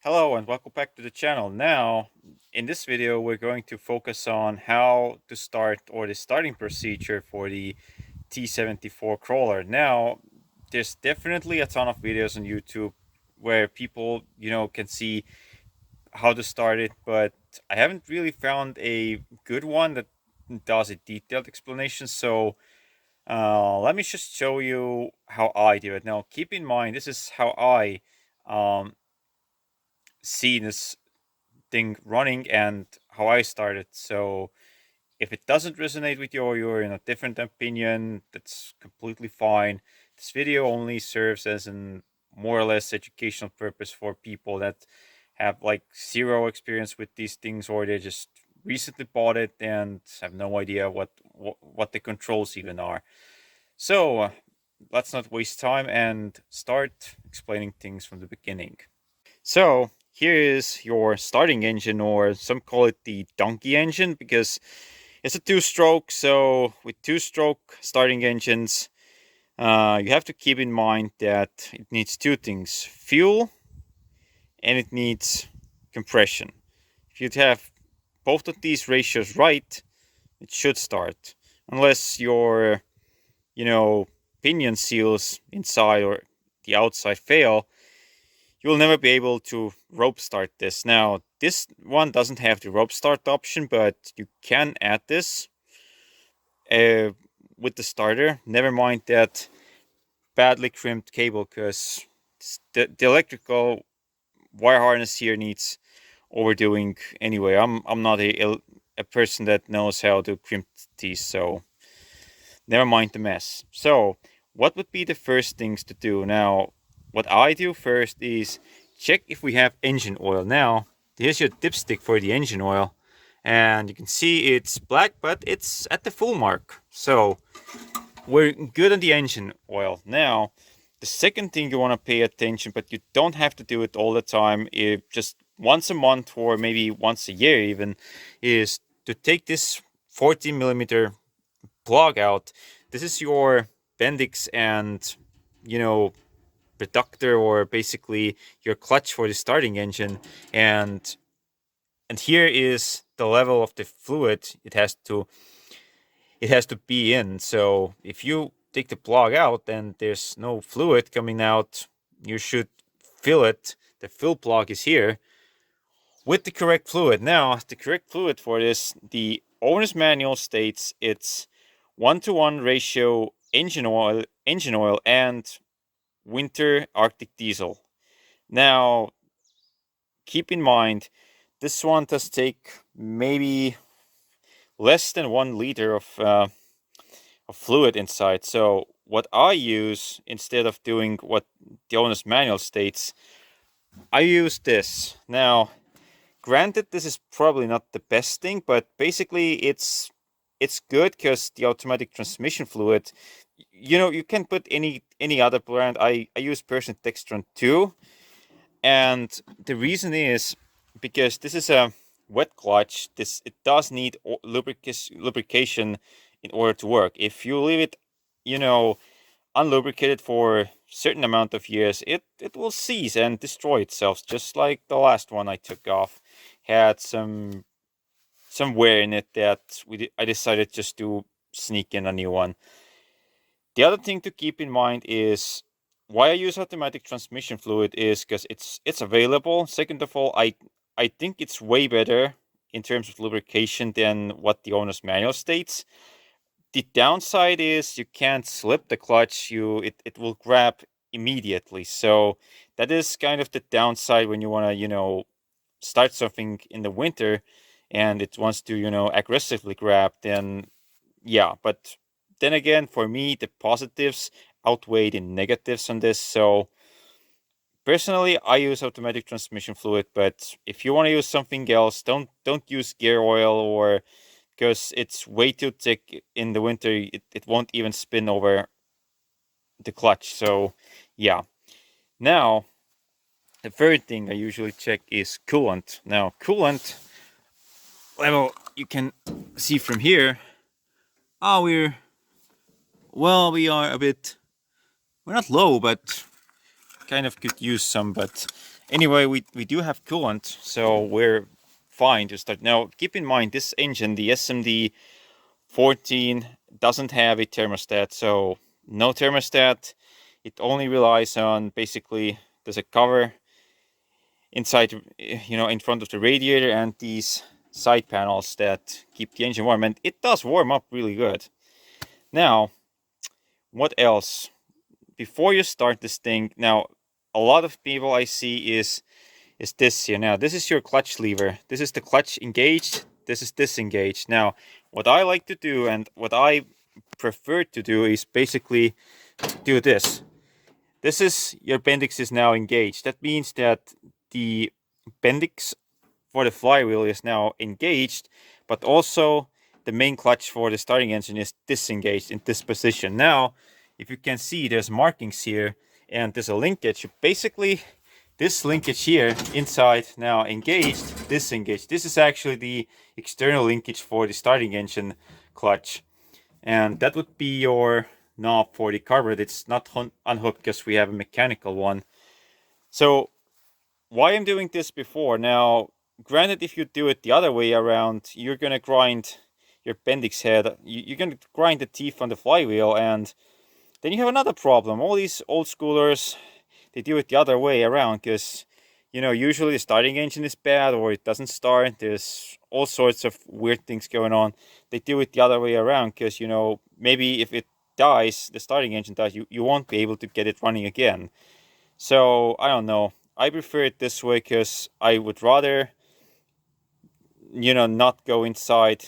Hello and welcome back to the channel. Now, in this video, we're going to focus on how to start or the starting procedure for the T-74 crawler. Now, there's definitely a ton of videos on YouTube where people, can see how to start it, but I haven't really found a good one that does a detailed explanation. So, let me just show you how I do it. Now, keep in mind, this is how I um, see this thing running and how I started. So if it doesn't resonate with you or you're in a different opinion, that's completely fine. This video only serves as an more or less educational purpose for people that have like zero experience with these things, or they just recently bought it and have no idea what the controls even are. So let's not waste time and start explaining things from the beginning. So here is your starting engine, or some call it the donkey engine because it's a two-stroke. So with two-stroke starting engines, you have to keep in mind that it needs two things: fuel and it needs compression. If you have both of these ratios right, it should start. Unless your, pinion seals inside or the outside fail, you will never be able to rope start this. Now, this one doesn't have the rope start option, but you can add this uh, with the starter. Never mind that badly crimped cable, because the electrical wire harness here needs overdoing anyway. I'm not a person that knows how to crimp these, so never mind the mess. So, what would be the first things to do? Now, what I do first is check if we have engine oil. Now, here's your dipstick for the engine oil, and you can see it's black, but it's at the full mark. So, we're good on the engine oil. Now, the second thing you want to pay attention, but you don't have to do it all the time, if just once a month or maybe once a year even, is to take this 14 millimeter plug out. This is your Bendix and, you know, reductor, or basically your clutch for the starting engine. And here is the level of the fluid it has to be in. So if you take the plug out and there's no fluid coming out, you should fill it. The fill plug is here with the correct fluid. Now, the correct fluid for this, the owner's manual states it's 1-to-1 ratio engine oil and winter Arctic diesel. Now, keep in mind, this one does take maybe less than 1 liter of fluid inside. So what I use, instead of doing what the owner's manual states, I use this. Now, granted, this is probably not the best thing, but basically it's good because the automatic transmission fluid, you can put any other brand. I use Mannol Dextron II, and the reason is because this is a wet clutch. It does need lubrication in order to work. If you leave it, you know, unlubricated for a certain amount of years, it will seize and destroy itself, just like the last one I took off had some wear in it that I decided just to sneak in a new one. The other thing to keep in mind is why I use automatic transmission fluid is because it's available. Second of all, I think it's way better in terms of lubrication than what the owner's manual states. The downside is you can't slip the clutch. It will grab immediately. So that is kind of the downside when you want to, start something in the winter and it wants to, aggressively grab. Then yeah, but then again, for me, the positives outweigh the negatives on this. So personally, I use automatic transmission fluid, but if you want to use something else, don't use gear oil, or because it's way too thick in the winter, it won't even spin over the clutch. So yeah. Now, the third thing I usually check is coolant. Now, coolant level, you can see from here. Oh, we are a bit, we're not low, but kind of could use some. But Anyway, we do have coolant, so we're fine to start. Now, keep in mind, this engine, the SMD 14, doesn't have a thermostat, so no thermostat. It only relies on, basically, there's a cover inside, in front of the radiator, and these side panels that keep the engine warm, and it does warm up really good. Now, what else? Before you start this thing, now, a lot of people I see is this here. Now, this is your clutch lever. This is the clutch engaged. This is disengaged. Now, what I like to do and what I prefer to do is basically do this. This is, your bendix is now engaged. That means that the bendix for the flywheel is now engaged, but also the main clutch for the starting engine is disengaged in this position. Now, if you can see, there's markings here and there's a linkage. Basically, this linkage here inside now engaged, disengaged. This is actually the external linkage for the starting engine clutch. And that would be your knob for the carburetor. It's not unhooked because we have a mechanical one. So why I'm doing this before, now, granted, if you do it the other way around, you're going to grind your bendix head. You're going to grind the teeth on the flywheel, and then you have another problem. All these old schoolers, they do it the other way around because, usually the starting engine is bad or it doesn't start. There's all sorts of weird things going on. They do it the other way around because, maybe if it dies, the starting engine dies, you won't be able to get it running again. So, I don't know. I prefer it this way because I would rather, not go inside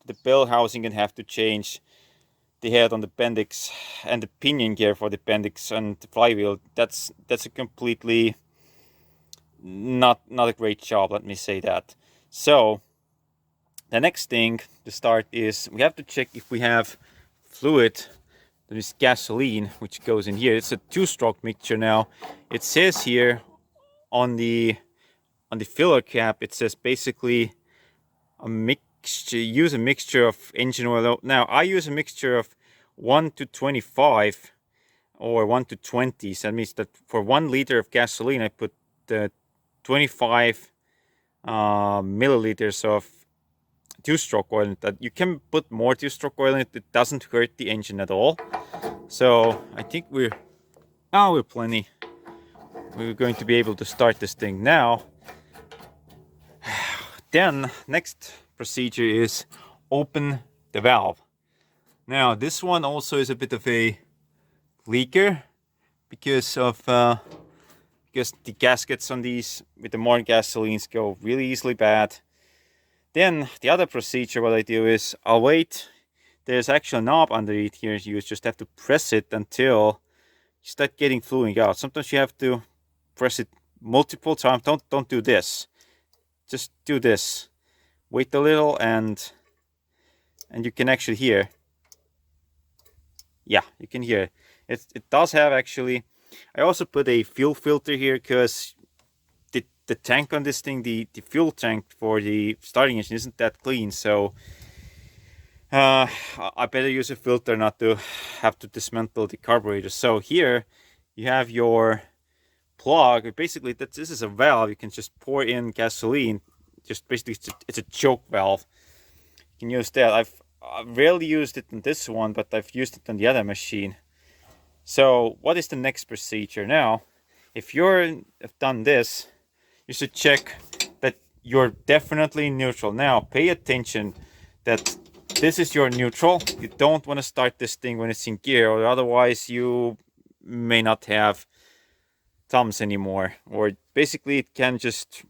the bell housing and have to change the head on the bendix and the pinion gear for the bendix and the flywheel. That's a completely not a great job, let me say that. So the next thing to start is we have to check if we have fluid, that is gasoline, which goes in here. It's a 2-stroke mixture. Now it says here on the filler cap, it says basically use a mixture of engine oil. Now I use a mixture of 1 to 25 or 1 to 20. So that means that for 1 liter of gasoline I put 25 milliliters of 2-stroke oil in that. You can put more 2-stroke oil in it. It doesn't hurt the engine at all. So I think we're plenty. We're going to be able to start this thing now. Then next procedure is open the valve. Now this one also is a bit of a leaker because the gaskets on these with the modern gasolines go really easily bad. Then the other procedure, what I do is I'll wait. There's actually a knob underneath here. You just have to press it until you start getting fluid out. Sometimes you have to press it multiple times. Don't do this. Just do this. Wait a little and you can actually hear. Yeah, you can hear it. It does have actually. I also put a fuel filter here because the tank on this thing, the fuel tank for the starting engine isn't that clean. So I better use a filter not to have to dismantle the carburetor. So here you have your plug. Basically, this is a valve. You can just pour in gasoline. Just basically, it's a choke valve. You can use that. I've rarely used it on this one, but I've used it on the other machine. So what is the next procedure? Now, if you've done this, you should check that you're definitely neutral. Now, pay attention that this is your neutral. You don't want to start this thing when it's in gear, or otherwise you may not have thumbs anymore. Or basically it can just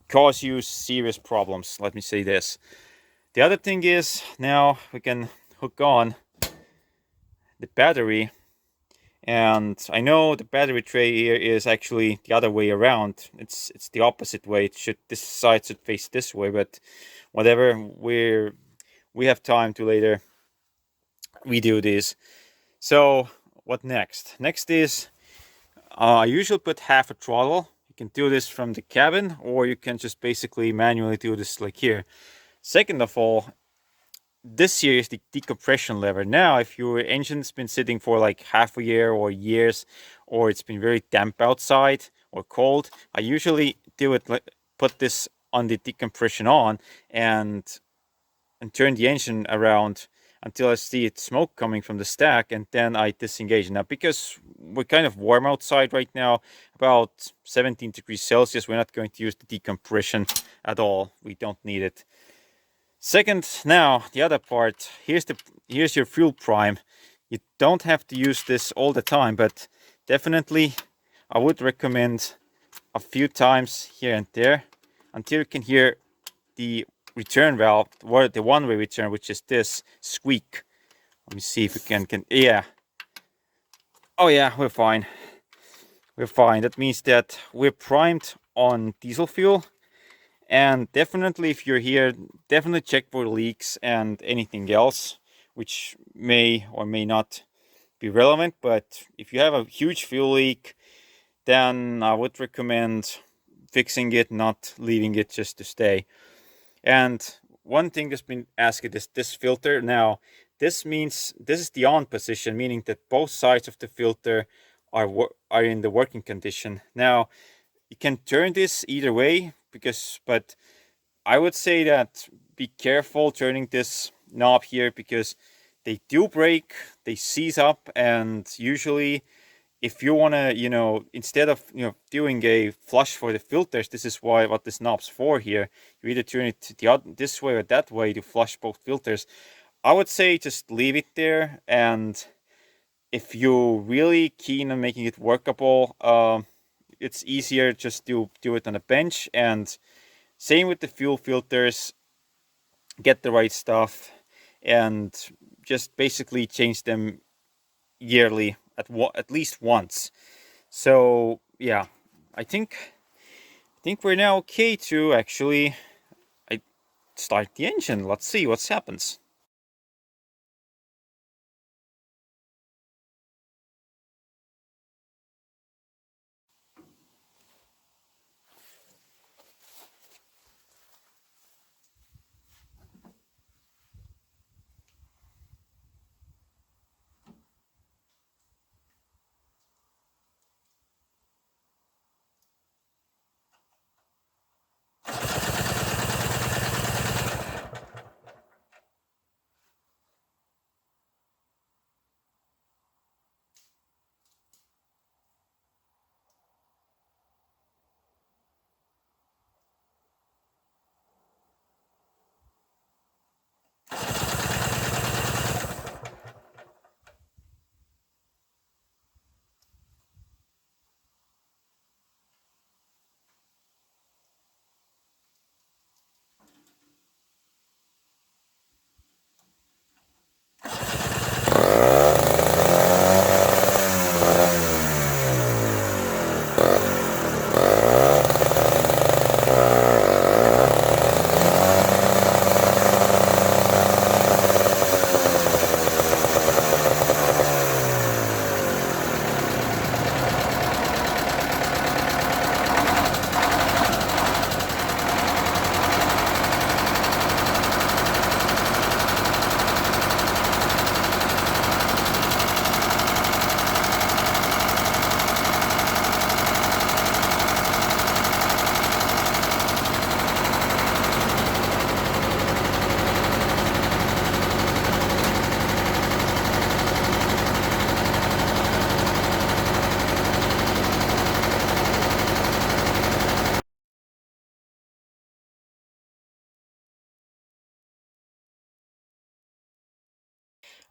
cause you serious problems, let me say this. The other thing is, now we can hook on the battery, and I know the battery tray here is actually the other way around. It's the opposite way. This side should face this way, but whatever. We have time to later redo this. So what next? Next is I usually put half a throttle. You can do this from the cabin, or you can just basically manually do this like here. Second of all, this here is the decompression lever. Now, if your engine's been sitting for like half a year or years, or it's been very damp outside, or cold, I usually do it like put this on the decompression on and turn the engine around until I see it smoke coming from the stack, and then I disengage. Now, because we're kind of warm outside right now, about 17 degrees Celsius, we're not going to use the decompression at all. We don't need it. Second, now the other part, here's your fuel prime. You don't have to use this all the time, but definitely I would recommend a few times here and there until you can hear the return valve, or the one-way return, which is this squeak. Let me see if we can yeah. Oh yeah, we're fine. We're fine. That means that we're primed on diesel fuel. And definitely, if you're here, definitely check for leaks and anything else, which may or may not be relevant. But if you have a huge fuel leak, then I would recommend fixing it, not leaving it just to stay. And one thing that's been asked is this filter. Now, this means this is the on position, meaning that both sides of the filter are in the working condition. Now, you can turn this either way, but I would say that be careful turning this knob here, because they do break, they seize up, and usually if you want to, instead of, doing a flush for the filters, this is what this knob's for here. You either turn it this way or that way to flush both filters. I would say just leave it there, and if you're really keen on making it workable, it's easier just to do it on a bench. And same with the fuel filters, get the right stuff and just basically change them yearly at least once. So yeah, I think we're now okay to actually start the engine. Let's see what happens.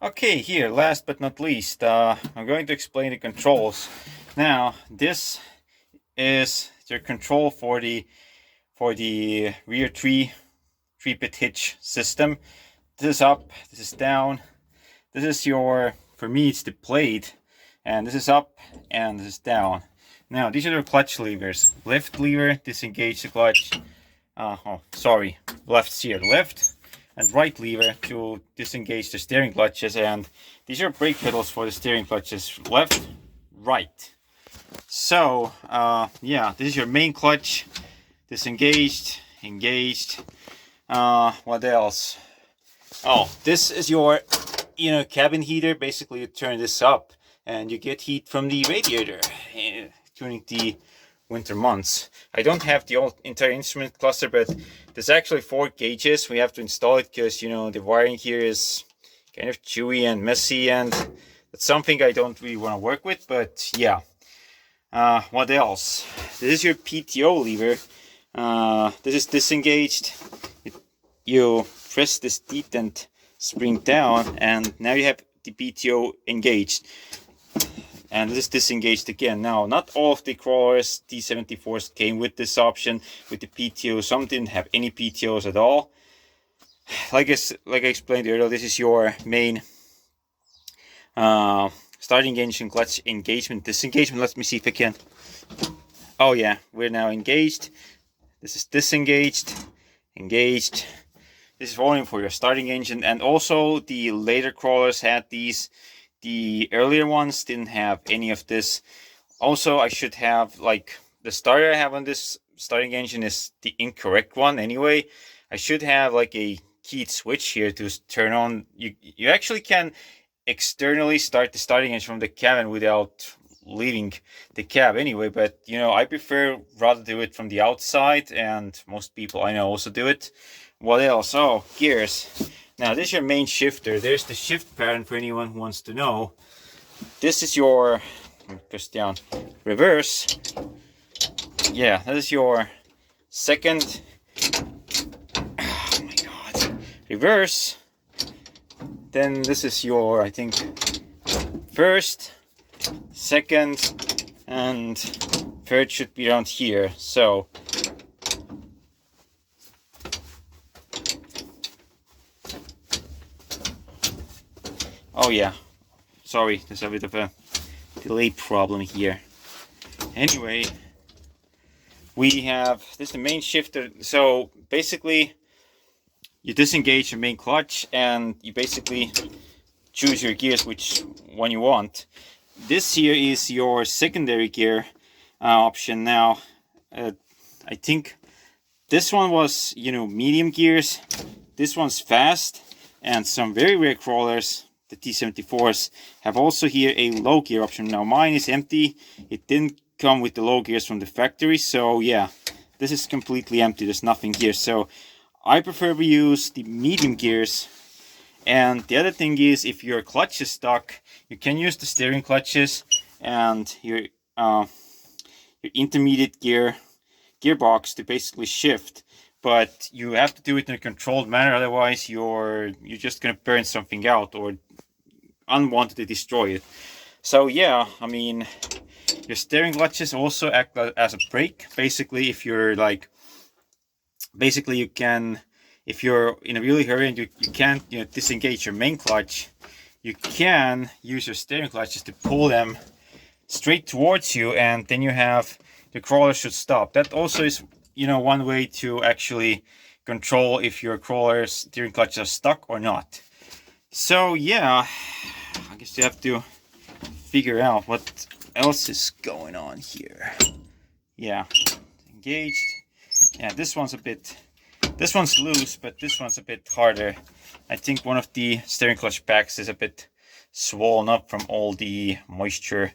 Okay, here, last but not least, I'm going to explain the controls. Now, this is your control for the rear three-bit hitch system. This is up, this is down. This is for me, it's the plate, and this is up, and this is down. Now, these are the clutch levers. Left lever, disengage the clutch. Left's here, left, and right lever to disengage the steering clutches. And these are brake pedals for the steering clutches, left, right. So, yeah, this is your main clutch, disengaged, engaged. What else? Oh, this is your, cabin heater. Basically, you turn this up and you get heat from the radiator, turning the winter months. I don't have the entire instrument cluster, but there's actually 4 gauges. We have to install it because, you know, the wiring here is kind of chewy and messy, and that's something I don't really want to work with, but yeah. What else? This is your PTO lever. This is disengaged. You press this detent spring down, and now you have the PTO engaged. And this is disengaged again. Now, not all of the crawlers T-74s came with this option, with the PTO. Some didn't have any PTOs at all. Like I explained earlier, this is your main starting engine clutch engagement, disengagement. Let me see if I can. Oh yeah, we're now engaged. This is disengaged, engaged. This is only for your starting engine, and also the later crawlers had these. The earlier ones didn't have any of this. Also, I should have, like, the starter I have on this starting engine is the incorrect one anyway. I should have like a keyed switch here to turn on. You actually can externally start the starting engine from the cabin without leaving the cab anyway, but you know, I prefer rather do it from the outside, and most people I know also do it. What else? Oh, gears. Now this is your main shifter. There's the shift pattern for anyone who wants to know. This is your, push down, reverse. Yeah, that is your second, oh my god, reverse. Then this is your, I think, first, second, and third should be around here. So oh yeah, sorry, there's a bit of a delay problem here. Anyway, we have this is the main shifter. So basically you disengage your main clutch and you basically choose your gears, which one you want. This here is your secondary gear option. Now I think this one was, you know, medium gears. This one's fast, and some very rare crawlers, the T-74s, have also here a low gear option. Now mine is empty. It didn't come with the low gears from the factory, so yeah, this is completely empty. There's nothing here. So I prefer to use the medium gears. And the other thing is, if your clutch is stuck, you can use the steering clutches and your intermediate gearbox to basically shift. But you have to do it in a controlled manner, otherwise you're just gonna burn something out or unwantedly destroy it. So yeah, I mean, your steering clutches also act as a brake. Basically, if you're like, basically you can, if you're in a really hurry and you can't, you know, disengage your main clutch, you can use your steering clutches to pull them straight towards you, and then you have, the crawler should stop. That also is, you know, one way to actually control if your crawler's steering clutches are stuck or not. So yeah, I guess you have to figure out what else is going on here. Yeah, engaged. Yeah, this one's loose, but this one's a bit harder. I think one of the steering clutch packs is a bit swollen up from all the moisture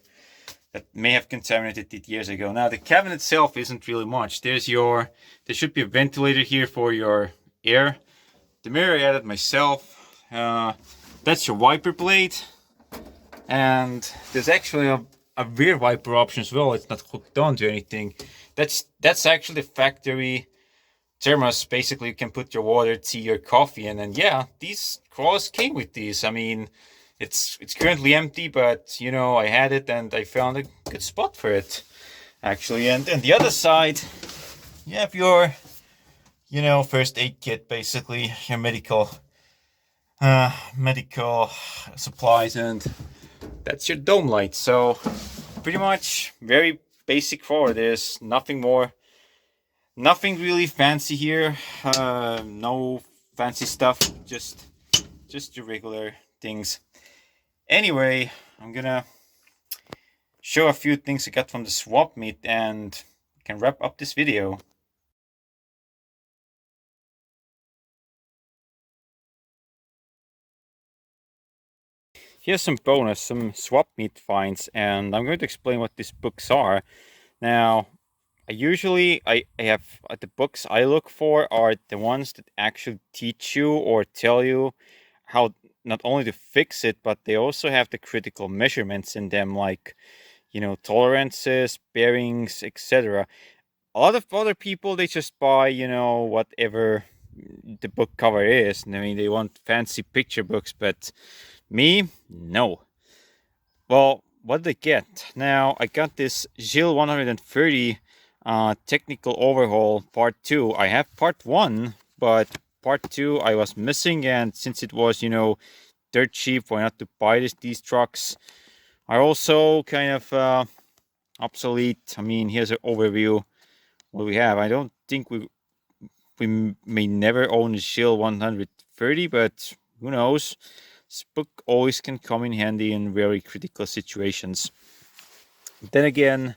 that may have contaminated it years ago. Now the cabin itself isn't really much. There should be a ventilator here for your air. The mirror I added myself. That's your wiper blade. And there's actually a rear wiper option as well. It's not hooked onto anything. That's actually the factory thermos. Basically you can put your water, tea, your coffee in, and yeah, these crawlers came with these. I mean, it's currently empty, but you know, I had it and I found a good spot for it actually. And the other side, you have your, you know, first aid kit, basically your medical supplies, and that's your dome light. So pretty much very basic crawler. There's nothing really fancy here. No fancy stuff, just your regular things. Anyway, I'm gonna show a few things I got from the swap meet and can wrap up this video. Here's some bonus, some swap meet finds, and I'm going to explain what these books are. Now, I have the books I look for are the ones that actually teach you or tell you how not only to fix it, but they also have the critical measurements in them, like, tolerances, bearings, etc. A lot of other people, they just buy, whatever the book cover is. I mean, they want fancy picture books, but me, no. Well, what did I get? Now, I got this GIL 130 technical overhaul part 2. I have part 1, but part 2 I was missing, and since it was, dirt cheap, why not to buy these trucks? Are also kind of obsolete. I mean, here's an overview what we have. I don't think we may never own a GIL 130, but who knows? This book always can come in handy in very critical situations. Then again,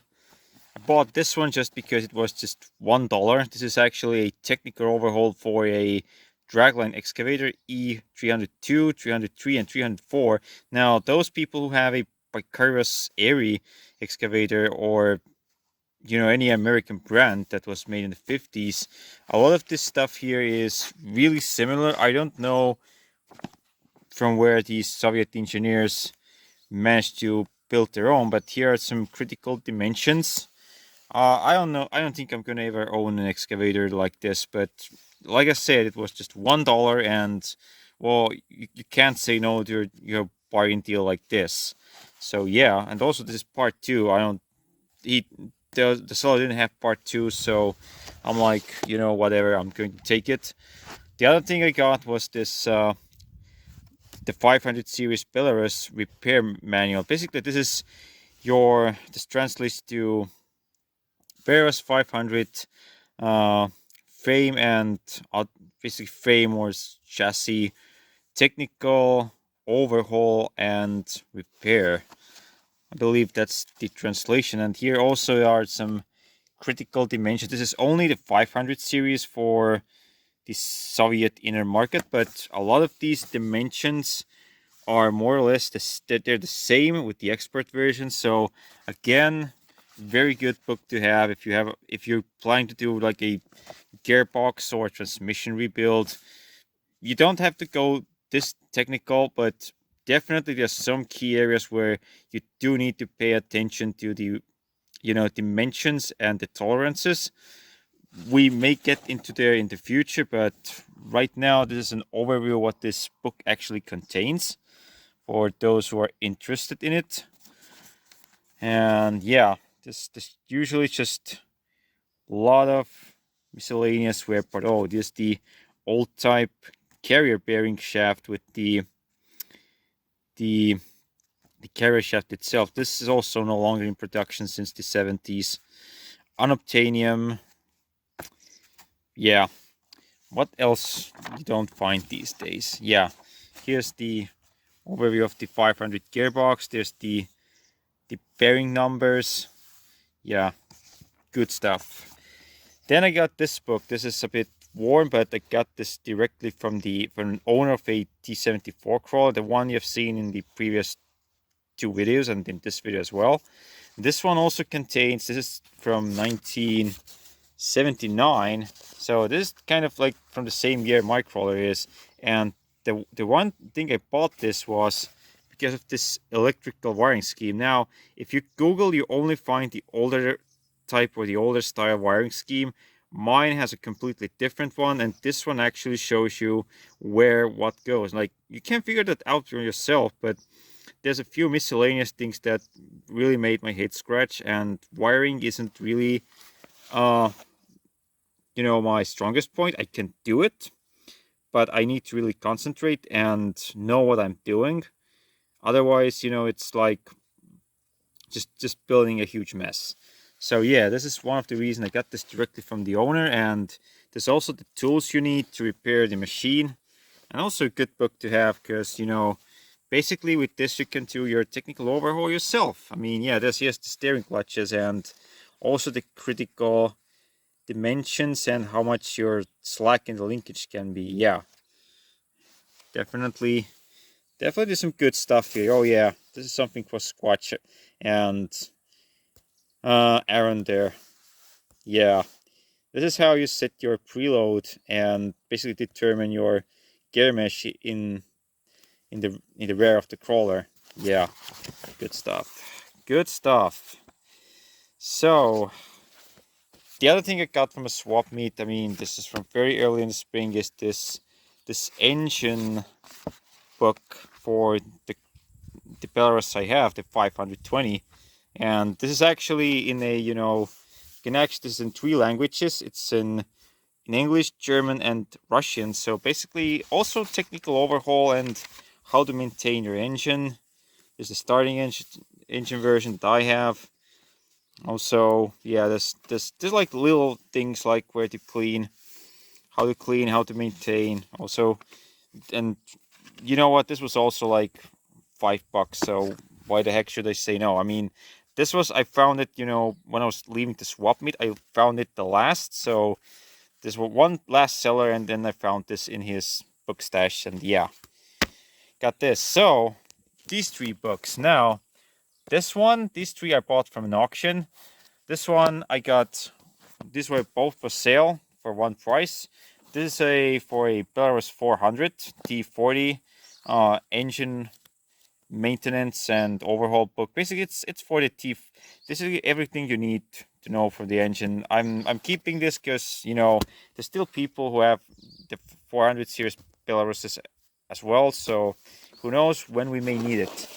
I bought this one just because it was just $1. This is actually a technical overhaul for a dragline excavator E302, 303, and 304. Now, those people who have a Picurus Airy excavator or any American brand that was made in the 50s, a lot of this stuff here is really similar. I don't know from where these Soviet engineers managed to build their own, but here are some critical dimensions. I don't know. I don't think I'm gonna ever own an excavator like this, but like I said, it was just $1, and well, you can't say no to your bargain deal like this. So yeah, and also this is part 2. I don't. The seller didn't have part 2, so I'm like, whatever. I'm going to take it. The other thing I got was this. The 500 series Belarus repair manual. Basically, this translates to Belarus 500 uh, frame and basically frame or chassis technical overhaul and repair. I believe that's the translation. And here also are some critical dimensions. This is only the 500 series for the Soviet inner market, but a lot of these dimensions are more or less they're the same with the expert version. So again, very good book to have if you're planning to do like a gearbox or transmission rebuild. You don't have to go this technical, but definitely there's some key areas where you do need to pay attention to the dimensions and the tolerances. We may get into there in the future, but right now this is an overview of what this book actually contains for those who are interested in it. And yeah, this usually just a lot of miscellaneous wear part. Oh, this is the old type carrier bearing shaft with the carrier shaft itself. This is also no longer in production since the 70s. Unobtainium. Yeah. What else you don't find these days? Yeah. Here's the overview of the 500 gearbox. There's the bearing numbers. Yeah, good stuff. Then I got this book. This is a bit worn, but I got this directly from an owner of a T-74 crawler, the one you've seen in the previous 2 videos and in this video as well. This one also contains, this is from 1979, so this is kind of like from the same year my crawler is. And the one thing I bought this was because of this electrical wiring scheme. Now, if you Google, you only find the older type or the older style wiring scheme. Mine has a completely different one, and this one actually shows you where what goes. Like, you can figure that out for yourself, but there's a few miscellaneous things that really made my head scratch, and wiring isn't really my strongest point. I can do it, but I need to really concentrate and know what I'm doing. Otherwise, it's like just building a huge mess. So yeah, this is one of the reasons I got this directly from the owner, and there's also the tools you need to repair the machine, and also a good book to have because basically with this you can do your technical overhaul yourself. I mean, yeah, there's the steering clutches and also the critical dimensions and how much your slack in the linkage can be. Yeah, definitely some good stuff here. Oh yeah, this is something for Squatch and Aaron there. Yeah, this is how you set your preload and basically determine your gear mesh in the rear of the crawler. Yeah, good stuff. Good stuff. So the other thing I got from a swap meet, I mean, this is from very early in the spring, is this engine book for the Belarus I have, the 520, and this is actually in a, you can actually, this is in 3 languages. It's in English, German, and Russian. So basically, also technical overhaul and how to maintain your engine. There's the starting engine version that I have. Also, yeah, there's like little things like where to clean, how to maintain. Also, and you know what? This was also like $5. So why the heck should I say no? I mean, this was, I found it, when I was leaving the swap meet, I found it the last. So this was one last seller, and then I found this in his book stash, and yeah, got this. So these 3 books. Now, these 3 I bought from an auction. This one I got, these were both for sale for one price. This is for a Belarus 400 T40 engine maintenance and overhaul book. Basically, it's for the T. This is everything you need to know for the engine. I'm keeping this because there's still people who have the 400 series Belaruses as well. So who knows when we may need it.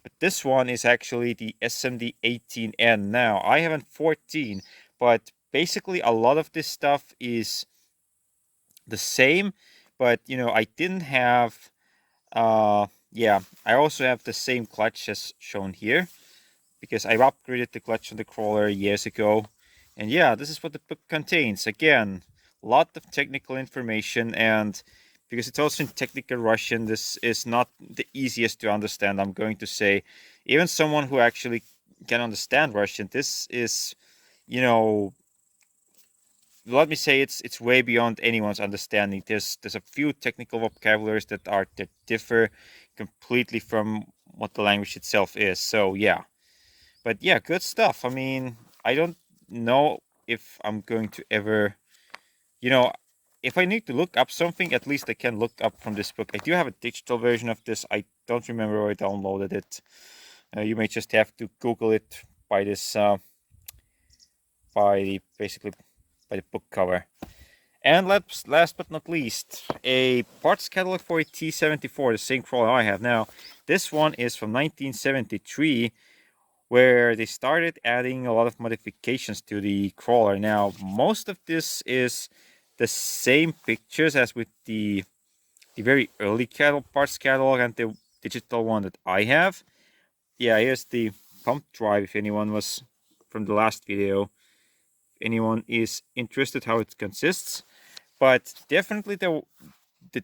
But this one is actually the SMD 18N. Now I haven't 14, but basically a lot of this stuff is the same. But I didn't have yeah, I also have the same clutch as shown here because I upgraded the clutch on the crawler years ago. And yeah, this is what the book contains. Again, a lot of technical information, and because it's also in technical Russian, this is not the easiest to understand, I'm going to say. Even someone who actually can understand Russian, this is, you know, let me say it's way beyond anyone's understanding. There's a few technical vocabularies that differ completely from what the language itself is. So yeah, but yeah, good stuff. I mean, I don't know if I'm going to ever, you know, if I need to look up something, at least I can look up from this book. I do have a digital version of this. I don't remember where I downloaded it. You may just have to Google it by this basically by the book cover. And last but not least, a parts catalog for a T-74, the same crawler I have now. This one is from 1973, where they started adding a lot of modifications to the crawler. Now, most of this is the same pictures as with the very early parts catalog and the digital one that I have. Yeah, here's the pump drive if anyone was from the last video. If anyone is interested how it consists. But definitely the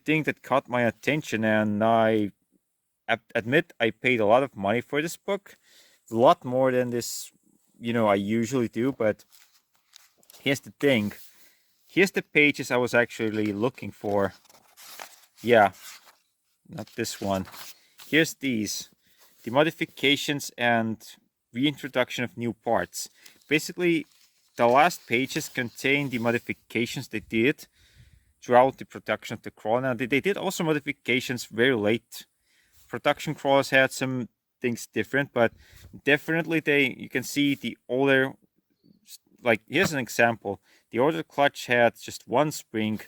thing that caught my attention, and I admit I paid a lot of money for this book, a lot more than this, I usually do. But here's the thing. Here's the pages I was actually looking for. Yeah, not this one. Here's these. The modifications and reintroduction of new parts. Basically, the last pages contain the modifications they did throughout the production of the crawler. Now, they did also modifications very late. Production crawlers had some things different, but definitely you can see the older, like here's an example. The older clutch had just one spring,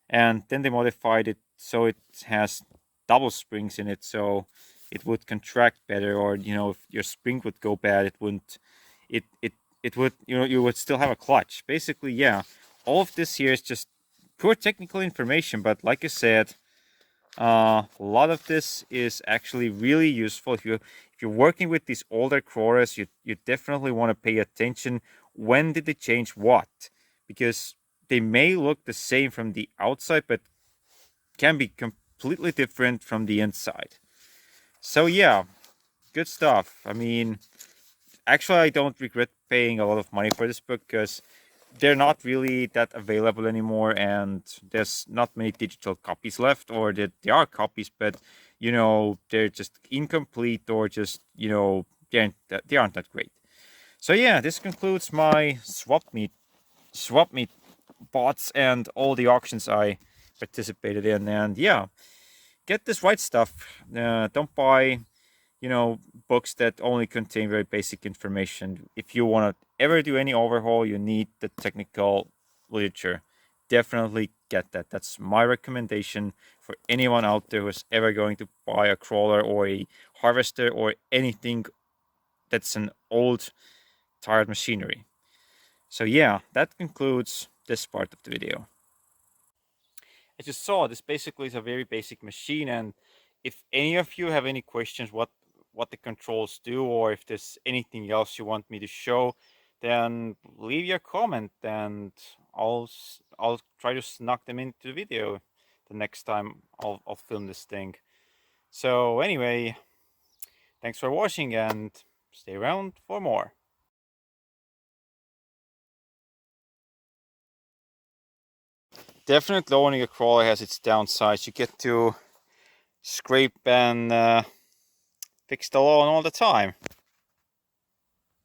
and then they modified it so it has double springs in it, so it would contract better, or if your spring would go bad, it wouldn't, it would, you would still have a clutch. Basically, yeah, all of this here is just pure technical information, but like I said, a lot of this is actually really useful. If you're working with these older crawlers, you definitely want to pay attention. When did they change what? Because they may look the same from the outside, but can be completely different from the inside. So yeah, good stuff. I mean, actually, I don't regret paying a lot of money for this book because they're not really that available anymore, and there's not many digital copies left, or that there are copies, but they're just incomplete, or just they aren't that great. So yeah, this concludes my swap meet swap meet bots and all the auctions I participated in. And yeah, get this right stuff. Don't buy, books that only contain very basic information. If you want to ever do any overhaul, you need the technical literature. Definitely get that. That's my recommendation for anyone out there who's ever going to buy a crawler or a harvester or anything that's an old, tired machinery. So yeah, that concludes this part of the video. As you saw, this basically is a very basic machine, and if any of you have any questions what the controls do, or if there's anything else you want me to show, then leave your comment and I'll try to snuck them into the video the next time I'll film this thing. So anyway, thanks for watching and stay around for more. Definitely owning a crawler has its downsides. You get to scrape and fix the lawn all the time.